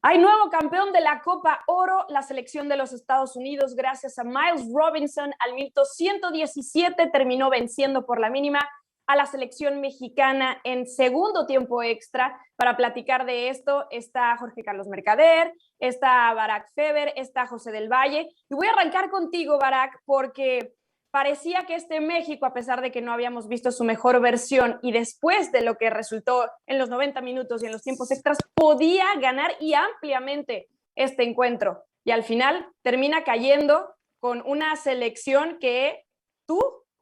Hay nuevo campeón de la Copa Oro, la selección de los Estados Unidos, gracias a Miles Robinson. Al minuto 117 terminó venciendo por la mínima a la selección mexicana en segundo tiempo extra. Para platicar de esto está Jorge Carlos Mercader, está Barak Feber, está José del Valle. Y voy a arrancar contigo, Barak, porque parecía que este México, a pesar de que no habíamos visto su mejor versión y después de lo que resultó en los 90 minutos y en los tiempos extras, podía ganar y ampliamente este encuentro. Y al final termina cayendo con una selección que tú,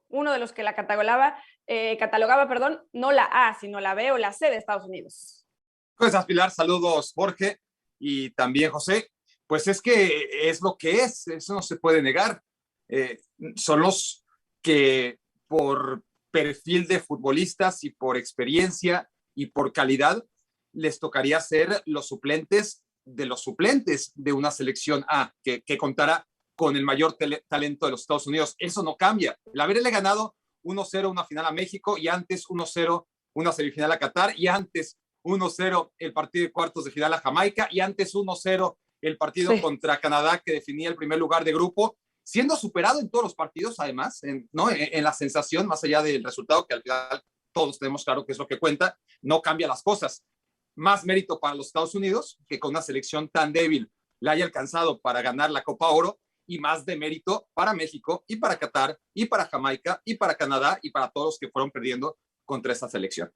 uno de los que la catalogaba, no la A, sino la B o la C de Estados Unidos. ¿Cómo estás, Pilar? Saludos, Jorge, y también José. Pues es que es lo que es, eso no se puede negar. Son los que por perfil de futbolistas y por experiencia y por calidad les tocaría ser los suplentes de los suplentes de una selección A que contara con el mayor talento de los Estados Unidos. Eso no cambia. El haberle ganado 1-0 una final a México y antes 1-0 una semifinal a Qatar y antes 1-0 el partido de cuartos de final a Jamaica y antes 1-0 el partido contra Canadá que definía el primer lugar de grupo, siendo superado en todos los partidos, además, en la sensación, más allá del resultado, que al final todos tenemos claro que es lo que cuenta, no cambia las cosas. Más mérito para los Estados Unidos, que con una selección tan débil la haya alcanzado para ganar la Copa Oro, y más de mérito para México, y para Qatar, y para Jamaica, y para Canadá, y para todos los que fueron perdiendo contra esta selección.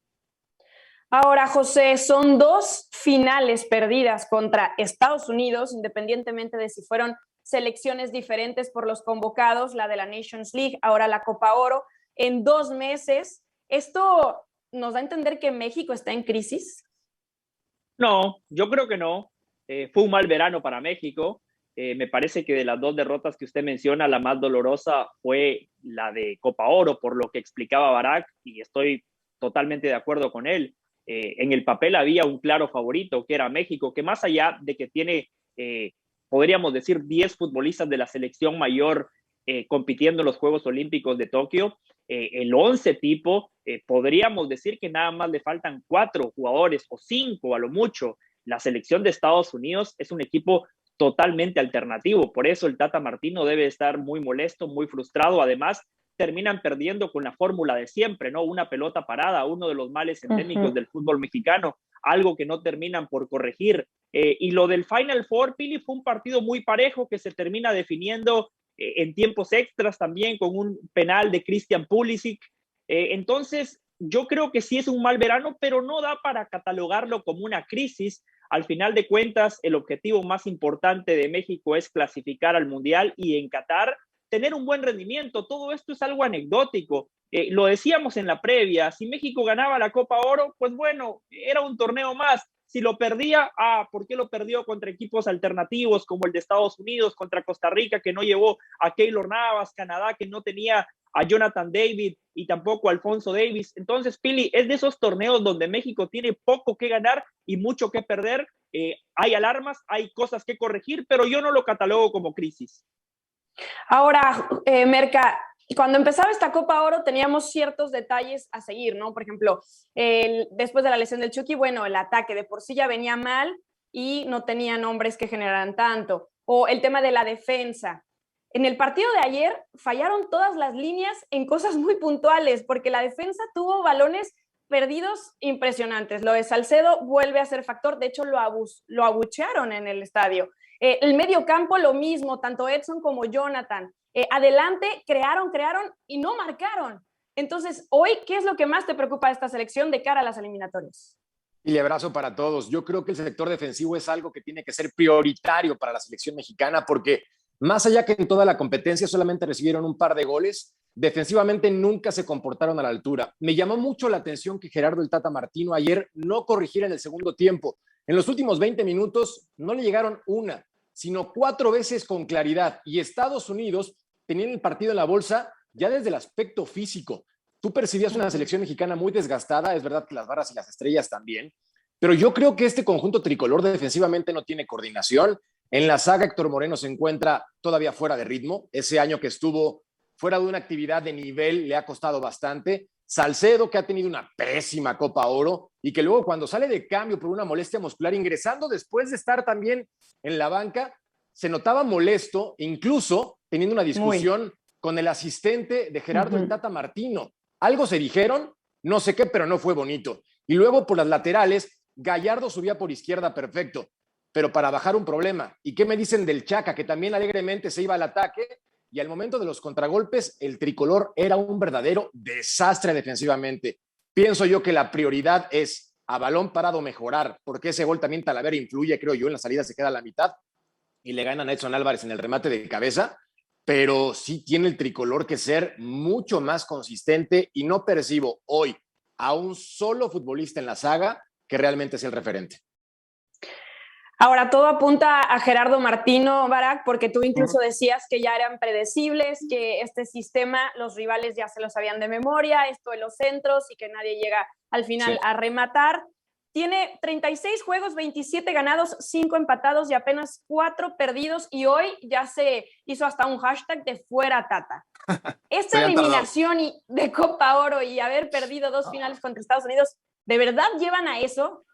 Ahora, José, son dos finales perdidas contra Estados Unidos, independientemente de si fueron selecciones diferentes por los convocados, la de la Nations League, ahora la Copa Oro, en 2 meses. ¿Esto nos da a entender que México está en crisis? No, yo creo que no. Fue un mal verano para México. Me parece que de las 2 derrotas que usted menciona, la más dolorosa fue la de Copa Oro, por lo que explicaba Barak, y estoy totalmente de acuerdo con él. En el papel había un claro favorito, que era México, que más allá de que tiene, podríamos decir, 10 futbolistas de la selección mayor compitiendo en los Juegos Olímpicos de Tokio, el 11 tipo, podríamos decir que nada más le faltan 4 jugadores o 5 a lo mucho. La selección de Estados Unidos es un equipo totalmente alternativo, por eso el Tata Martino debe estar muy molesto, muy frustrado. Además, terminan perdiendo con la fórmula de siempre, ¿no? Una pelota parada, uno de los males endémicos del fútbol mexicano, algo que no terminan por corregir. Y lo del Final Four, Pili, fue un partido muy parejo que se termina definiendo en tiempos extras también con un penal de Christian Pulisic. Entonces, yo creo que sí es un mal verano, pero no da para catalogarlo como una crisis. Al final de cuentas, el objetivo más importante de México es clasificar al Mundial y en Qatar tener un buen rendimiento. Todo esto es algo anecdótico. Lo decíamos en la previa, si México ganaba la Copa Oro, pues bueno, era un torneo más. Si lo perdía, ¿por qué lo perdió contra equipos alternativos como el de Estados Unidos, contra Costa Rica, que no llevó a Keylor Navas, Canadá, que no tenía a Jonathan David y tampoco a Alfonso Davis? Entonces, Pili, es de esos torneos donde México tiene poco que ganar y mucho que perder. Hay alarmas, hay cosas que corregir, pero yo no lo catalogo como crisis. Ahora, Merca, cuando empezaba esta Copa Oro teníamos ciertos detalles a seguir, ¿no? Por ejemplo, después de la lesión del Chucky, bueno, el ataque de por sí ya venía mal y no tenían hombres que generaran tanto. O el tema de la defensa. En el partido de ayer fallaron todas las líneas en cosas muy puntuales, porque la defensa tuvo balones perdidos impresionantes. Lo de Salcedo vuelve a ser factor, de hecho lo abuchearon en el estadio. El medio campo lo mismo, tanto Edson como Jonathan. Adelante crearon y no marcaron. Entonces, hoy, ¿qué es lo que más te preocupa de esta selección de cara a las eliminatorias? Y abrazo para todos. Yo creo que el sector defensivo es algo que tiene que ser prioritario para la selección mexicana, porque más allá que en toda la competencia solamente recibieron un par de goles, defensivamente nunca se comportaron a la altura. Me llamó mucho la atención que Gerardo el Tata Martino ayer no corrigiera en el segundo tiempo. En los últimos 20 minutos no le llegaron una, sino 4 veces con claridad. Y Estados Unidos tenían el partido en la bolsa ya desde el aspecto físico. Tú percibías una selección mexicana muy desgastada, es verdad que las barras y las estrellas también, pero yo creo que este conjunto tricolor defensivamente no tiene coordinación. En la saga Héctor Moreno se encuentra todavía fuera de ritmo. Ese año que estuvo fuera de una actividad de nivel le ha costado bastante. Salcedo, que ha tenido una pésima Copa Oro y que luego cuando sale de cambio por una molestia muscular, ingresando después de estar también en la banca, se notaba molesto, incluso teniendo una discusión con el asistente de Gerardo el Tata Martino. Algo se dijeron, no sé qué, pero no fue bonito. Y luego por las laterales, Gallardo subía por izquierda perfecto, pero para bajar un problema. ¿Y qué me dicen del Chaca, que también alegremente se iba al ataque? Y al momento de los contragolpes, el tricolor era un verdadero desastre defensivamente. Pienso yo que la prioridad es a balón parado mejorar, porque ese gol también Talavera influye, creo yo, en la salida se queda a la mitad y le ganan a Edson Álvarez en el remate de cabeza, pero sí tiene el tricolor que ser mucho más consistente y no percibo hoy a un solo futbolista en la saga que realmente es el referente. Ahora todo apunta a Gerardo Martino, Barak, porque tú incluso decías que ya eran predecibles, que este sistema los rivales ya se lo sabían de memoria, esto de los centros y que nadie llega al final a rematar. Tiene 36 juegos, 27 ganados, 5 empatados y apenas 4 perdidos, y hoy ya se hizo hasta un hashtag de fuera Tata. Esta eliminación de Copa Oro y haber perdido 2 finales contra Estados Unidos, ¿de verdad llevan a eso?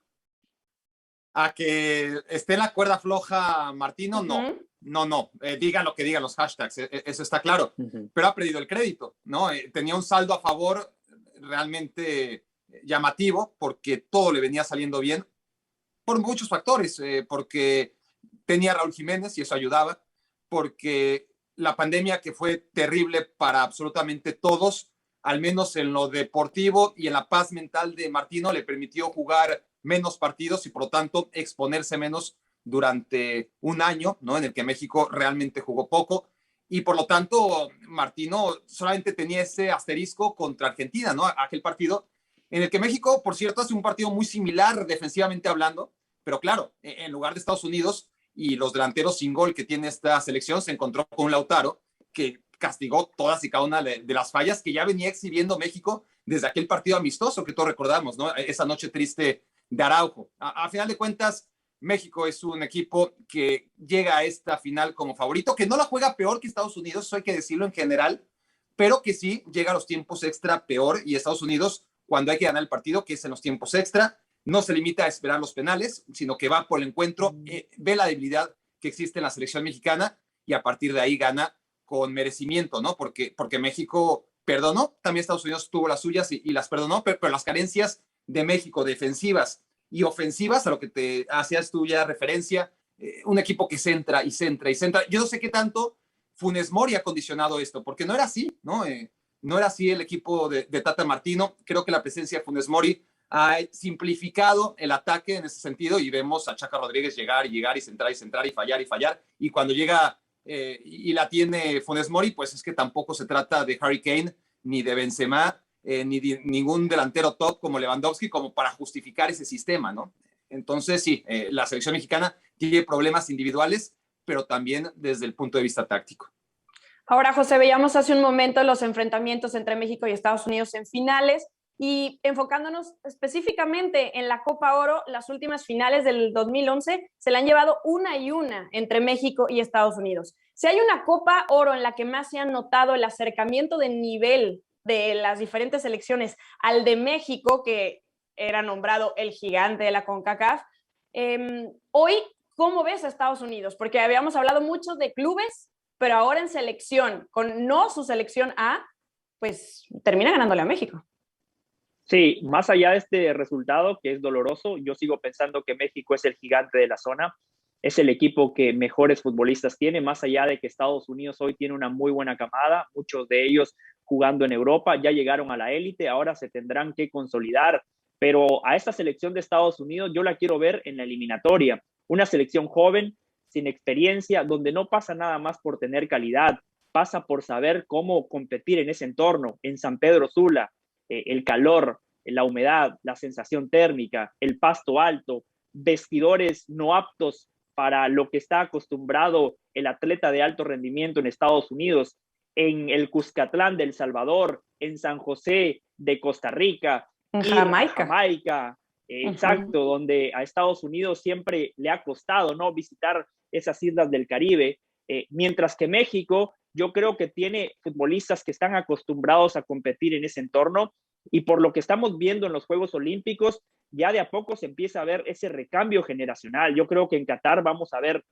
A que esté en la cuerda floja Martino, no. Digan lo que digan los hashtags, eso está claro. Pero ha perdido el crédito, ¿no? Tenía un saldo a favor realmente llamativo porque todo le venía saliendo bien por muchos factores, porque tenía a Raúl Jiménez y eso ayudaba, porque la pandemia que fue terrible para absolutamente todos, al menos en lo deportivo y en la paz mental de Martino, le permitió jugar menos partidos y por lo tanto exponerse menos durante un año, ¿no? En el que México realmente jugó poco y por lo tanto Martino solamente tenía ese asterisco contra Argentina, ¿no? Aquel partido en el que México, por cierto, hace un partido muy similar defensivamente hablando, pero claro, en lugar de Estados Unidos y los delanteros sin gol que tiene esta selección, se encontró con un Lautaro que castigó todas y cada una de las fallas que ya venía exhibiendo México desde aquel partido amistoso que todos recordamos, ¿no? Esa noche triste de Araujo. A final de cuentas, México es un equipo que llega a esta final como favorito, que no la juega peor que Estados Unidos, eso hay que decirlo en general, pero que sí llega a los tiempos extra peor, y Estados Unidos, cuando hay que ganar el partido, que es en los tiempos extra, no se limita a esperar los penales, sino que va por el encuentro, ve la debilidad que existe en la selección mexicana y a partir de ahí gana con merecimiento, ¿no? Porque México perdonó, también Estados Unidos tuvo las suyas y las perdonó, pero las carencias de México, defensivas y ofensivas, a lo que te hacías tú ya referencia, un equipo que centra y centra y centra. Yo no sé qué tanto Funes Mori ha condicionado esto, porque no era así, ¿no? No era así el equipo de Tata Martino. Creo que la presencia de Funes Mori ha simplificado el ataque en ese sentido y vemos a Chaca Rodríguez llegar y centrar y centrar y fallar. Y cuando llega y la tiene Funes Mori, pues es que tampoco se trata de Harry Kane ni de Benzema, ni ningún delantero top como Lewandowski como para justificar ese sistema, ¿no? Entonces sí, la selección mexicana tiene problemas individuales, pero también desde el punto de vista táctico. Ahora, José, veíamos hace un momento los enfrentamientos entre México y Estados Unidos en finales y enfocándonos específicamente en la Copa Oro, las últimas finales del 2011 se la han llevado una y una entre México y Estados Unidos. Si hay una Copa Oro en la que más se ha notado el acercamiento de nivel de las diferentes selecciones al de México, que era nombrado el gigante de la CONCACAF, hoy, ¿cómo ves a Estados Unidos? Porque habíamos hablado mucho de clubes, pero ahora en selección, con no su selección A, pues termina ganándole a México. Sí, más allá de este resultado que es doloroso, yo sigo pensando que México es el gigante de la zona, es el equipo que mejores futbolistas tiene, más allá de que Estados Unidos hoy tiene una muy buena camada, muchos de ellos jugando en Europa, ya llegaron a la élite, ahora se tendrán que consolidar, pero a esta selección de Estados Unidos yo la quiero ver en la eliminatoria, una selección joven, sin experiencia, donde no pasa nada más por tener calidad, pasa por saber cómo competir en ese entorno, en San Pedro Sula, el calor, la humedad, la sensación térmica, el pasto alto, vestidores no aptos para lo que está acostumbrado el atleta de alto rendimiento en Estados Unidos, en el Cuscatlán de El Salvador, en San José de Costa Rica, en Jamaica. Exacto, donde a Estados Unidos siempre le ha costado, ¿no?, visitar esas islas del Caribe, mientras que México, yo creo que tiene futbolistas que están acostumbrados a competir en ese entorno y por lo que estamos viendo en los Juegos Olímpicos, ya de a poco se empieza a ver ese recambio generacional. Yo creo que en Qatar vamos a ver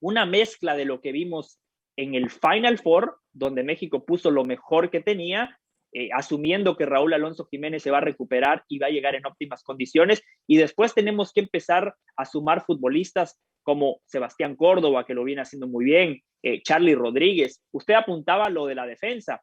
una mezcla de lo que vimos en el Final Four, donde México puso lo mejor que tenía, asumiendo que Raúl Alonso Jiménez se va a recuperar y va a llegar en óptimas condiciones, y después tenemos que empezar a sumar futbolistas como Sebastián Córdoba, que lo viene haciendo muy bien, Charly Rodríguez. Usted apuntaba lo de la defensa.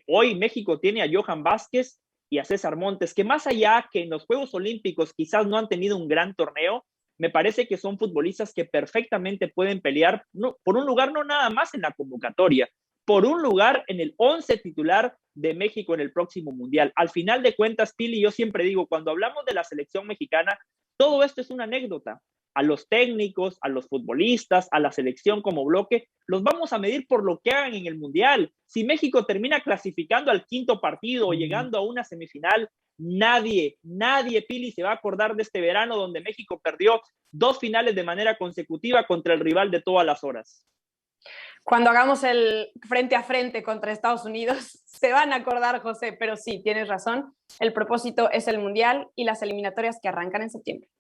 Hoy México tiene a Johan Vázquez y a César Montes, que más allá que en los Juegos Olímpicos quizás no han tenido un gran torneo, me parece que son futbolistas que perfectamente pueden pelear por un lugar no nada más en la convocatoria, por un lugar en el 11 titular de México en el próximo Mundial. Al final de cuentas, Pili, yo siempre digo, cuando hablamos de la selección mexicana, todo esto es una anécdota. A los técnicos, a los futbolistas, a la selección como bloque, los vamos a medir por lo que hagan en el Mundial. Si México termina clasificando al quinto partido o llegando a una semifinal, nadie, Pili, se va a acordar de este verano donde México perdió 2 finales de manera consecutiva contra el rival de todas las horas. Cuando hagamos el frente a frente contra Estados Unidos, se van a acordar, José, pero sí, tienes razón. El propósito es el Mundial y las eliminatorias que arrancan en septiembre.